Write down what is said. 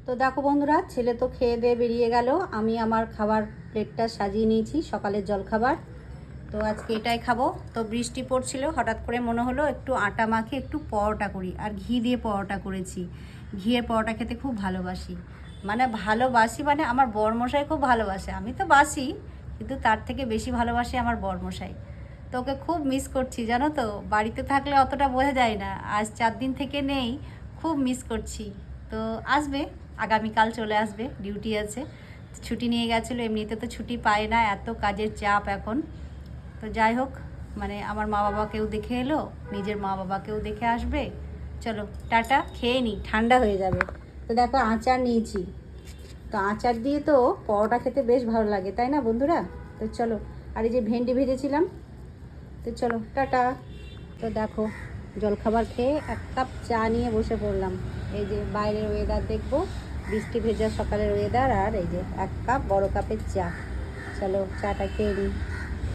তো দেখো বন্ধুরা, ছেলে তো খেয়ে দিয়ে বেরিয়ে গেল। আমি আমার খাবার প্লেটটা সাজিয়ে নিয়েছি, সকালের জলখাবার। তো আজকে এটাই খাবো। তো বৃষ্টি পড়ছিল, হঠাৎ করে মনে হলো একটু আটা মাখে একটু পরোটা করি, আর ঘি দিয়ে পরোটা করেছি। ঘিয়ের পরোটা খেতে খুব ভালোবাসি, মানে আমার বরমশাই খুব ভালোবাসে। আমি তো বাসি, কিন্তু তার থেকে বেশি ভালোবাসে আমার বরমশাই। তো ওকে খুব মিস করছি, জানো তো। বাড়িতে থাকলে অতটা বোঝা যায় না, আজ 4 দিন থেকে নেই, খুব মিস করছি। তো আসবে, আগামীকাল চলে আসবে, ডিউটি আছে। ছুটি নিয়ে গেছিলো, এমনিতে তো ছুটি পায় না, এত কাজের চাপ এখন। তো যাই হোক, মানে আমার মা বাবাকেও দেখে এলো, নিজের মা বাবাকেও দেখে আসবে। চলো টাটা, খেয়ে নিই, ঠান্ডা হয়ে যাবে। তো দেখো আচার নিয়েছি, তো আচার দিয়ে তো পরোটা খেতে বেশ ভালো লাগে, তাই না বন্ধুরা? তো চলো, আর এই যে ভেন্ডি ভেজেছিলাম। তো চলো টাটা। তো দেখো, জলখাবার খেয়ে 1 কাপ চা নিয়ে বসে পড়লাম। এই যে বাইরের ওয়েদার দেখবো, বৃষ্টি ভেজা সকালের ওয়েদার, আর এই যে 1 কাপ বড় কাপের চা। চলো চাটা খেয়ে নিই।